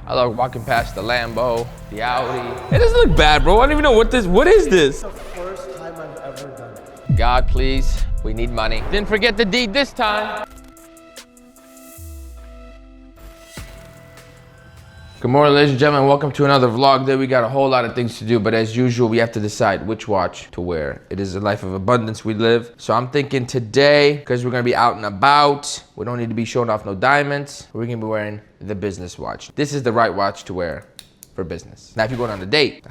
I love walking past the Lambo, the Audi. It doesn't look bad, bro. I don't even know what is this? It's the first time I've ever done it. God, please, we need money. Didn't forget the deed this time. Good morning, ladies and gentlemen. Welcome to another vlog. Today we got a whole lot of things to do, but as usual, we have to decide which watch to wear. It is a life of abundance we live. So I'm thinking today, because we're gonna be out and about, we don't need to be showing off no diamonds. We're gonna be wearing the business watch. This is the right watch to wear for business. Now, if you're going on a date,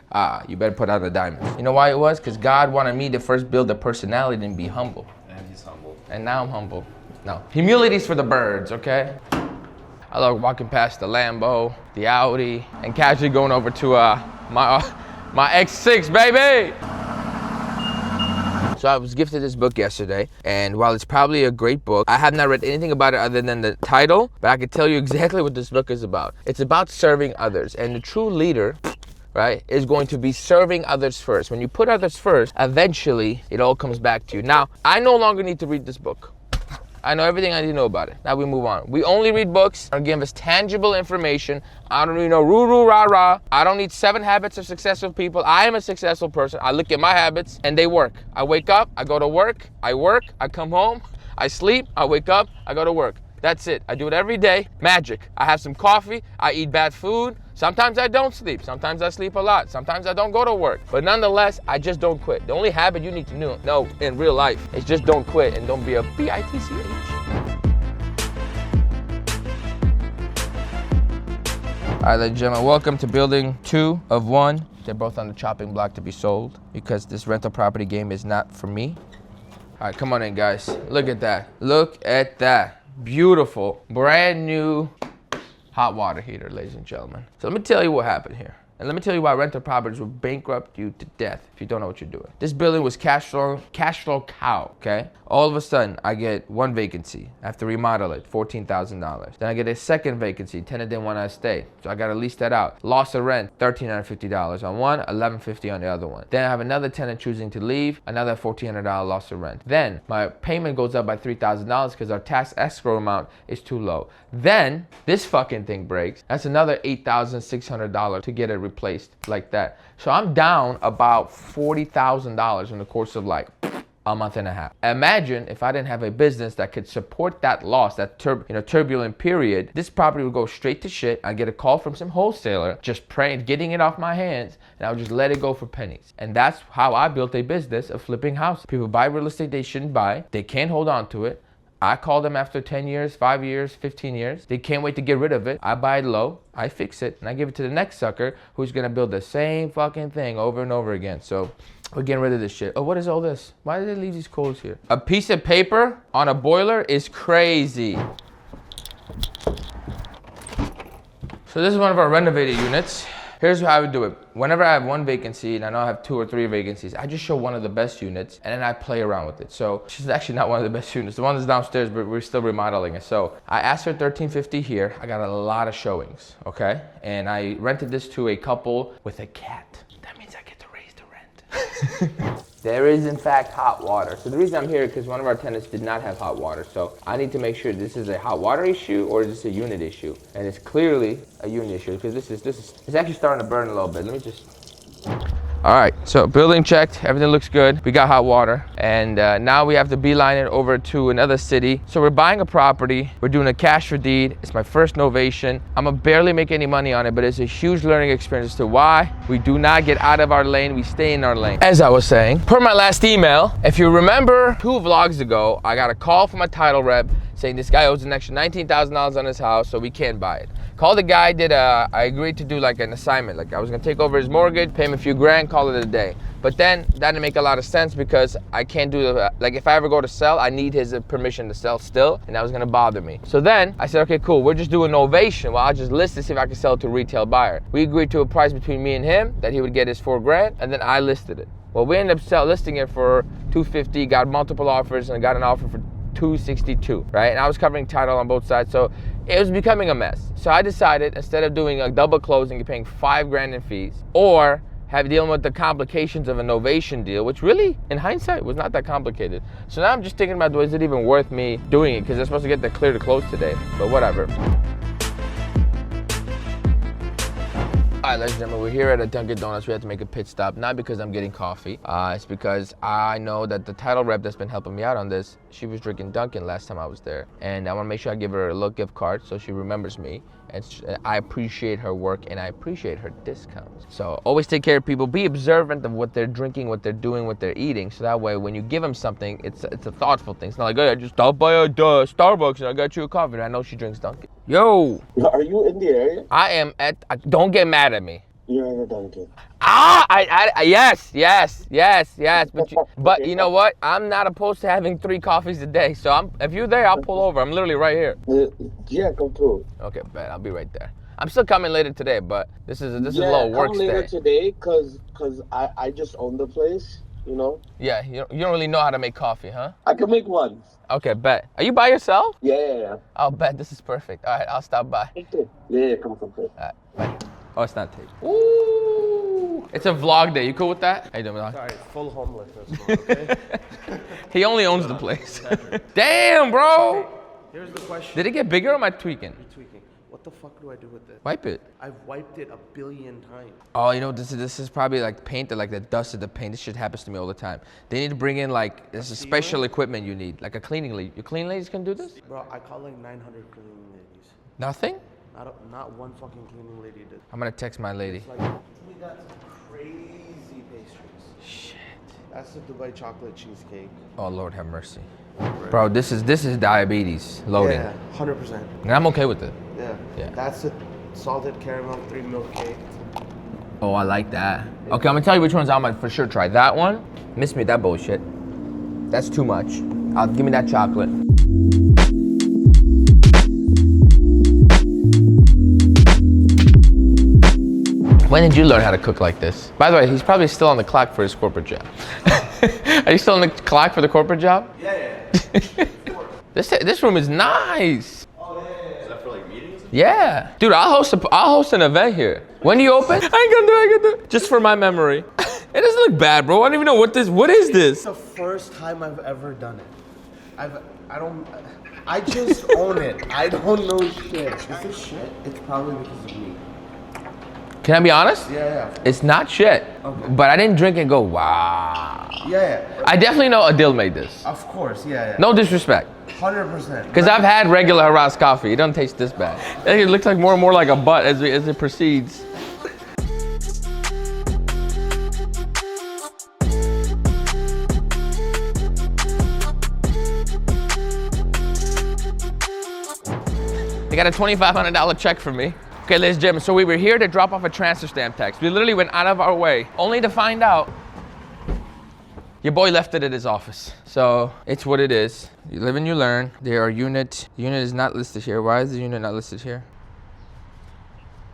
you better put on the diamonds. You know why it was? Because God wanted me to first build a personality and be humble. And he's humble. And now I'm humble. No, humility's for the birds, okay? I love walking past the Lambo, the Audi, and casually going over to my X6, baby! So I was gifted this book yesterday, and while it's probably a great book, I have not read anything about it other than the title, but I can tell you exactly what this book is about. It's about serving others, and the true leader, right, is going to be serving others first. When you put others first, eventually it all comes back to you. Now, I no longer need to read this book. I know everything I need to know about it. Now we move on. We only read books that give us tangible information. I don't need no roo-roo, rah-rah. I don't need 7 habits of successful people. I am a successful person. I look at my habits and they work. I wake up, I go to work, I come home, I sleep, I wake up, I go to work. That's it. I do it every day. Magic. I have some coffee, I eat bad food. Sometimes I don't sleep. Sometimes I sleep a lot. Sometimes I don't go to work. But nonetheless, I just don't quit. The only habit you need to know in real life is just don't quit and don't be a bitch. All right, ladies and gentlemen, welcome to building 2 of 1. They're both on the chopping block to be sold because this rental property game is not for me. All right, come on in, guys. Look at that. Look at that. Beautiful, brand new hot water heater, ladies and gentlemen. So let me tell you what happened here. And let me tell you why rental properties will bankrupt you to death if you don't know what you're doing. This building was cash flow cow, okay? All of a sudden, I get 1 vacancy. I have to remodel it, $14,000. Then I get a second vacancy. Tenant didn't want to stay, so I got to lease that out. Loss of rent, $1,350 on one, $1,150 on the other one. Then I have another tenant choosing to leave, another $1,400 loss of rent. Then my payment goes up by $3,000 because our tax escrow amount is too low. Then this fucking thing breaks. That's another $8,600 to get it replaced like that. So I'm down about $40,000 in the course of like a month and a half. Imagine if I didn't have a business that could support that loss, that turbulent period. This property would go straight to shit. I get a call from some wholesaler, just praying, getting it off my hands, and I would just let it go for pennies. And that's how I built a business of flipping houses. People buy real estate they shouldn't buy. They can't hold on to it. I call them after 10 years, 5 years, 15 years. They can't wait to get rid of it. I buy it low, I fix it, and I give it to the next sucker who's gonna build the same fucking thing over and over again. So we're getting rid of this shit. Oh, what is all this? Why did they leave these coals here? A piece of paper on a boiler is crazy. So this is one of our renovated units. Here's how I would do it. Whenever I have 1 vacancy, and I know I have 2 or 3 vacancies, I just show one of the best units, and then I play around with it. So she's actually not one of the best units. The one that's downstairs, but we're still remodeling it. So I asked for $1,350 here. I got a lot of showings, okay? And I rented this to a couple with a cat. That means I get to raise the rent. There is, in fact, hot water. So the reason I'm here is because one of our tenants did not have hot water. So I need to make sure this is a hot water issue or is this a unit issue? And it's clearly a unit issue because it's actually starting to burn a little bit. Let me just. All right, so building checked, everything looks good. We got hot water, and now we have to beeline it over to another city. So we're buying a property, we're doing a cash for deed. It's my first novation. I'm gonna barely make any money on it, but it's a huge learning experience as to why we do not get out of our lane, we stay in our lane. As I was saying, per my last email, if you remember 2 vlogs ago, I got a call from a title rep saying this guy owes an extra $19,000 on his house, so we can't buy it. Called the guy, I agreed to do like an assignment. Like I was gonna take over his mortgage, pay him a few grand, call it a day. But then that didn't make a lot of sense because I can't do like if I ever go to sell, I need his permission to sell still, and that was gonna bother me. So then I said, okay, cool, we're just doing Novation. Well, I'll just list it, see if I can sell it to a retail buyer. We agreed to a price between me and him that he would get his $4 grand, and then I listed it. Well, we ended up listing it for $250, got multiple offers, and I got an offer for $262, right? And I was covering title on both sides, so it was becoming a mess. So I decided instead of doing a double closing, you're paying $5 grand in fees, or have dealing with the complications of a Novation deal, which really, in hindsight, was not that complicated. So now I'm just thinking about, is it even worth me doing it? Because they're supposed to get the clear to close today, but whatever. All right, ladies and gentlemen, we're here at a Dunkin' Donuts. We had to make a pit stop, not because I'm getting coffee. It's because I know that the title rep that's been helping me out on this, she was drinking Dunkin' last time I was there. And I want to make sure I give her a little gift card so she remembers me. And I appreciate her work and I appreciate her discounts. So always take care of people. Be observant of what they're drinking, what they're doing, what they're eating. So that way, when you give them something, it's a thoughtful thing. It's not like, hey, I just stopped by a Starbucks and I got you a coffee. And I know she drinks Dunkin'. Yo. Are you in the area? I am at, don't get mad at me. You're in a Dunkin'. Yes. But you know what? I'm not opposed to having 3 coffees a day. So if you're there, I'll pull over. I'm literally right here. Yeah, come through. Okay, bet. I'll be right there. I'm still coming later today, but this is a little work come stay. later today, cause I just own the place, you know? Yeah, you don't really know how to make coffee, huh? I can make one. Okay, bet. Are you by yourself? Yeah. I'll bet. This is perfect. All right, I'll stop by. Yeah, come through. All right, bye. Oh, it's not tape. Ooh. It's a vlog day. You cool with that? How you doing, vlog? Sorry, it's full homelessness, okay? He only owns the place. Damn, bro. Okay, here's the question. Did it get bigger or am I tweaking? You're tweaking. What the fuck do I do with this? Wipe it. I've wiped it 1 billion times. Oh, you know, this is probably like paint, or like the dust of the paint. This shit happens to me all the time. They need to bring in like, this is special equipment you need, like a cleaning lady. Your cleaning ladies can do this? Bro, I call like 900 cleaning ladies. Nothing? Not one fucking cleaning lady did. I'm gonna text my lady. It's like, we got some crazy pastries. Shit. That's the Dubai chocolate cheesecake. Oh, Lord have mercy. Bro, this is diabetes loading. Yeah, 100%. And I'm okay with it. Yeah. That's the salted caramel 3 milk cake. Oh, I like that. Okay, I'm gonna tell you which ones I'm gonna for sure try. That one, miss me with that bullshit. That's too much. Give me that chocolate. When did you learn how to cook like this? By the way, he's probably still on the clock for his corporate job. Are you still on the clock for the corporate job? Yeah. This room is nice. Oh, yeah. Is that for like meetings? Yeah. Dude, I'll host an event here. When do you open? I ain't gonna do it. Just for my memory. It doesn't look bad, bro. I don't even know what is this? It's the first time I've ever done it. I just own it. I don't know shit. Is this shit? It's probably because of me. Can I be honest? Yeah. It's not shit. Okay. But I didn't drink and go, wow. Yeah. I definitely know Adil made this. Of course, yeah. No disrespect. 100%. Because I've had regular Haras coffee. It doesn't taste this bad. It looks like more and more like a butt as it proceeds. They got a $2,500 check for me. Okay, ladies and gentlemen, so we were here to drop off a transfer stamp tax. We literally went out of our way, only to find out your boy left it at his office. So it's what it is. You live and you learn. There are unit is not listed here. Why is the unit not listed here?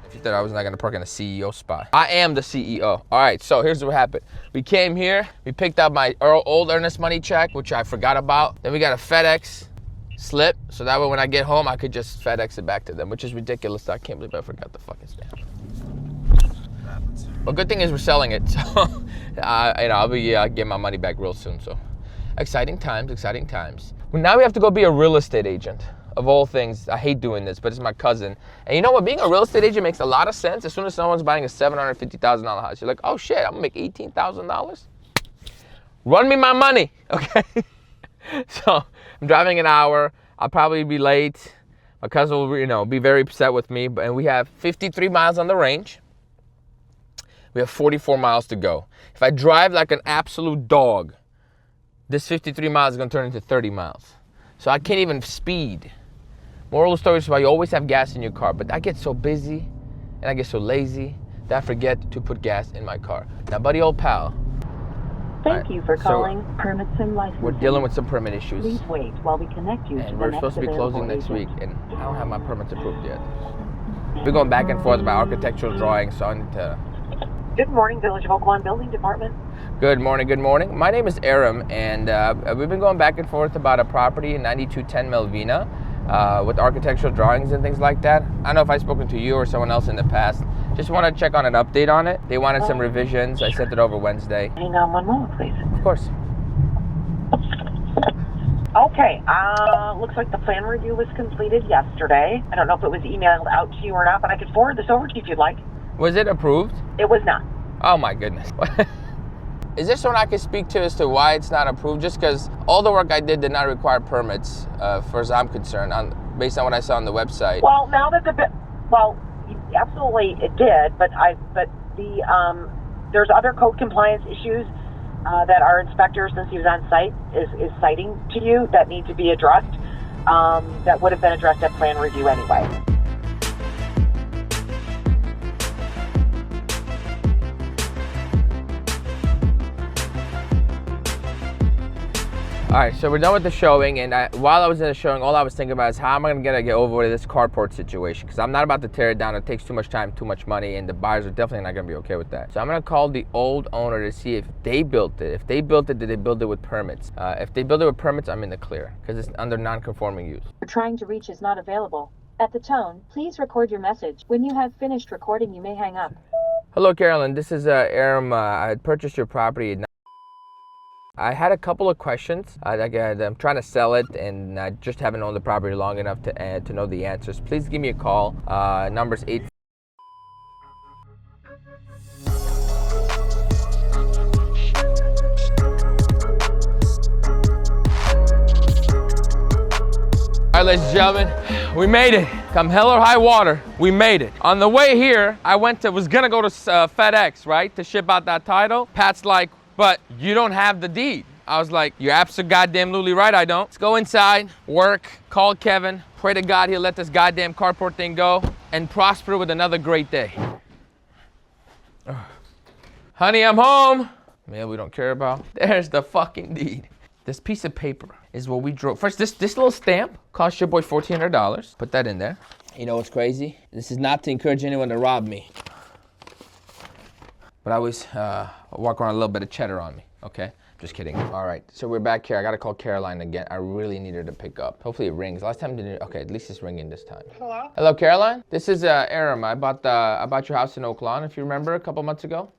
If you thought I was not gonna park in a CEO spot. I am the CEO. All right, so here's what happened. We came here, we picked up my old earnest money check, which I forgot about. Then we got a FedEx slip, so that way when I get home, I could just FedEx it back to them, which is ridiculous. I can't believe I forgot the fucking stamp. Well, good thing is we're selling it, so I'll be getting my money back real soon. So, exciting times. Well, now we have to go be a real estate agent. Of all things, I hate doing this, but it's my cousin. And you know what? Being a real estate agent makes a lot of sense. As soon as someone's buying a $750,000 house, you're like, oh shit, I'm gonna make $18,000. Run me my money, okay? So I'm driving an hour. I'll probably be late. My cousin will, be very upset with me. And we have 53 miles on the range. We have 44 miles to go. If I drive like an absolute dog, this 53 miles is gonna turn into 30 miles. So I can't even speed. Moral of the story is why you always have gas in your car. But I get so busy and I get so lazy that I forget to put gas in my car. Now, buddy, old pal. Thank you for calling Permits and Licensing. We're dealing with some permit issues. Please wait while we connect you to the And we're next supposed to be closing available next week, agent. and I don't have my permits approved yet. We're going back and forth about architectural drawings, so I need to... Good morning, Village of Oakland Building Department. Good morning. My name is Aram, and we've been going back and forth about a property in 9210 Melvina with architectural drawings and things like that. I don't know if I've spoken to you or someone else in the past. Just want to check on an update on it. They wanted some revisions. I sent it over Wednesday. Hang on one moment, please. Of course. Okay, looks like the plan review was completed yesterday. I don't know if it was emailed out to you or not, but I could forward this over to you if you'd like. Was it approved? It was not. Oh my goodness. Is there someone I can speak to as to why it's not approved? Just because all the work I did not require permits, far as I'm concerned, based on what I saw on the website. Well, now that absolutely it did, but there's other code compliance issues that our inspector, since he was on site, is citing to you that need to be addressed. That would have been addressed at plan review anyway. All right, so we're done with the showing, and while I was in the showing, all I was thinking about is how am I gonna get over this carport situation? Because I'm not about to tear it down. It takes too much time, too much money, and the buyers are definitely not gonna be okay with that. So I'm gonna call the old owner to see if they built it. If they built it, did they build it with permits? If they build it with permits, I'm in the clear because it's under non-conforming use. You're trying to reach is not available. At the tone, please record your message. When you have finished recording, you may hang up. Hello, Carolyn. This is Aram. I had purchased your property. I had a couple of questions. I'm trying to sell it, and I just haven't owned the property long enough to know the answers. Please give me a call. Number's 8. All right, ladies and gentlemen, we made it. Come hell or high water, we made it. On the way here, I was gonna go to FedEx, right, to ship out that title. Pat's like, but you don't have the deed. I was like, you're absolutely right, I don't. Let's go inside, work, call Kevin, pray to God he'll let this goddamn carport thing go, and prosper with another great day. Honey, I'm home. Mail we don't care about. There's the fucking deed. This piece of paper is what we drove. First, this little stamp cost your boy $1,400. Put that in there. You know what's crazy? This is not to encourage anyone to rob me. But I always walk around a little bit of cheddar on me, okay? Just kidding. All right, so we're back here. I gotta call Caroline again. I really need her to pick up. Hopefully it rings. Last time it didn't. Okay, at least it's ringing this time. Hello? Hello, Caroline? This is Aram. I bought your house in Oak Lawn, if you remember, a few months ago.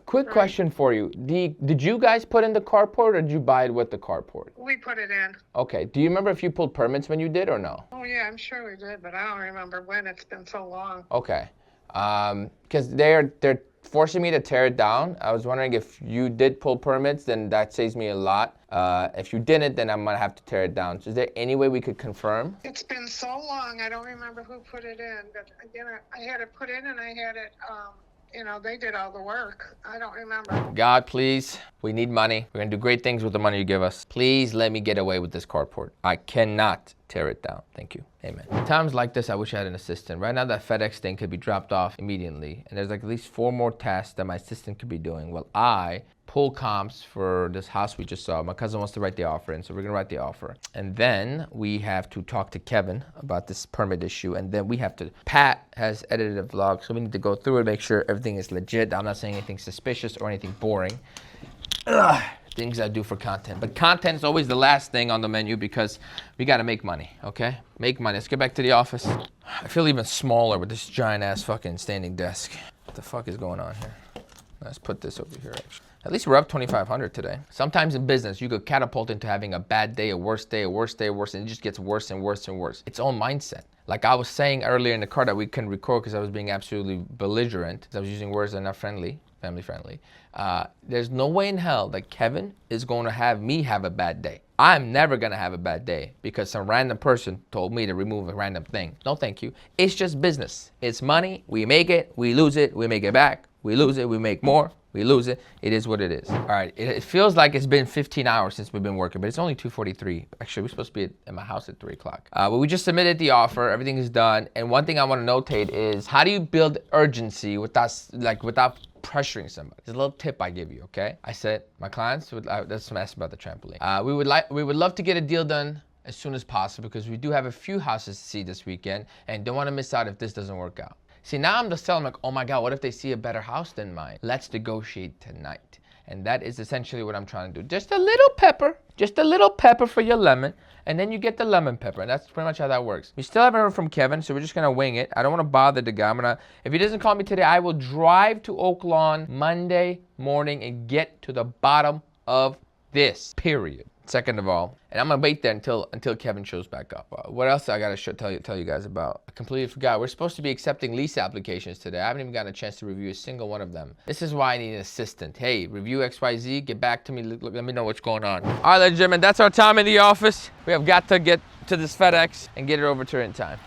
Quick question for you. Did you guys put in the carport or did you buy it with the carport? We put it in. Okay, do you remember if you pulled permits when you did or no? Oh, yeah, I'm sure we did, but I don't remember when. It's been so long. Okay, because they're forcing me to tear it down. I was wondering if you did pull permits, then that saves me a lot. If you didn't, then I'm gonna have to tear it down. So is there any way we could confirm? It's been so long, I don't remember who put it in, but again, I had it put in and I had it, they did all the work. I don't remember. God, please, we need money. We're gonna do great things with the money you give us. Please let me get away with this carport. I cannot tear it down. Thank you. Amen. Times like this, I wish I had an assistant. Right now, that FedEx thing could be dropped off immediately. And there's like at least 4 more tasks that my assistant could be doing while I pull comps for this house we just saw. My cousin wants to write the offer in, so we're gonna write the offer. And then we have to talk to Kevin about this permit issue. And then Pat has edited a vlog, so we need to go through it, make sure everything is legit. I'm not saying anything suspicious or anything boring. Things I do for content. But content is always the last thing on the menu because we gotta make money, okay? Make money. Let's get back to the office. I feel even smaller with this giant ass fucking standing desk. What the fuck is going on here? Let's put this over here, actually. At least we're up 2,500 today. Sometimes in business, you could catapult into having a bad day, a worse day, a worse day, and it just gets worse and worse and worse. It's all mindset. Like I was saying earlier in the car that we couldn't record because I was being absolutely belligerent, because I was using words that are not friendly, family friendly. There's no way in hell that Kevin is going to have me have a bad day. I'm never going to have a bad day because some random person told me to remove a random thing. No, thank you. It's just business. It's money. We make it. We lose it. We make it back. We lose it. We make more. We lose it. It is what it is. All right. It feels like it's been 15 hours since we've been working, but it's only 2:43. Actually, we're supposed to be at my house at 3 o'clock. But we just submitted the offer. Everything is done. And one thing I want to notate is how do you build urgency without pressuring somebody? There's a little tip I give you, okay? I said my clients would. That's some asked about the trampoline. We would love to get a deal done as soon as possible because we do have a few houses to see this weekend and don't want to miss out if this doesn't work out. See, now I'm just telling them, like, oh my God, what if they see a better house than mine? Let's negotiate tonight. And that is essentially what I'm trying to do. Just a little pepper for your lemon, and then you get the lemon pepper. And that's pretty much how that works. We still haven't heard from Kevin, so we're just gonna wing it. I don't wanna bother the guy. If he doesn't call me today, I will drive to Oak Lawn Monday morning and get to the bottom of this, period. Second of all, and I'm gonna wait there until Kevin shows back up. What else I gotta tell you guys about? I completely forgot. We're supposed to be accepting lease applications today. I haven't even gotten a chance to review a single one of them. This is why I need an assistant. Hey, review XYZ, get back to me, let me know what's going on. All right, ladies and gentlemen, that's our time in the office. We have got to get to this FedEx and get it over to her in time.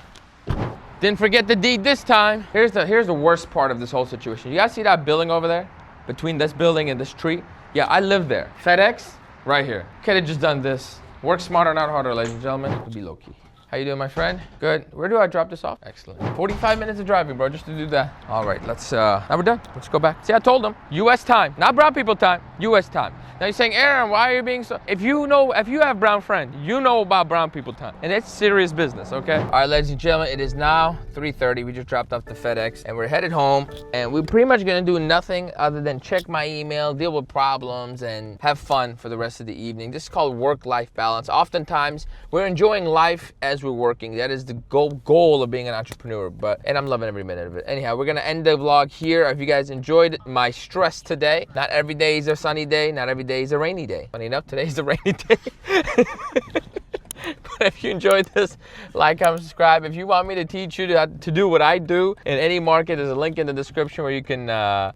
Didn't forget the deed this time. Here's the worst part of this whole situation. You guys see that building over there? Between this building and this tree? Yeah, I live there. FedEx, right here. Could have just done this. Work smarter, not harder, ladies and gentlemen. Be low-key. How you doing, my friend? Good. Where do I drop this off? Excellent. 45 minutes of driving, bro, just to do that. All right, now we're done. Let's go back. See, I told them, U.S. time, not brown people time, U.S. time. Now you're saying, Aaron, why are you being so? If you have brown friend, you know about brown people time. And it's serious business, okay? All right, ladies and gentlemen, it is now 3:30. We just dropped off the FedEx and we're headed home. And we're pretty much gonna do nothing other than check my email, deal with problems, and have fun for the rest of the evening. This is called work-life balance. Oftentimes, we're enjoying life as we're working. That is the goal of being an entrepreneur, and I'm loving every minute of it. Anyhow, we're gonna end the vlog here. If you guys enjoyed my stress today, not every day is a sunny day, not every day is a rainy day. Funny enough, today's a rainy day. But if you enjoyed this, like, comment, subscribe. If you want me to teach you to do what I do in any market, there's a link in the description where you can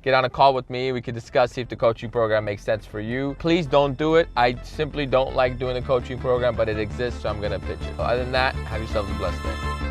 get on a call with me. We can discuss, see if the coaching program makes sense for you. Please don't do it. I simply don't like doing the coaching program, but it exists, so I'm gonna pitch it. Other than that, have yourselves a blessed day.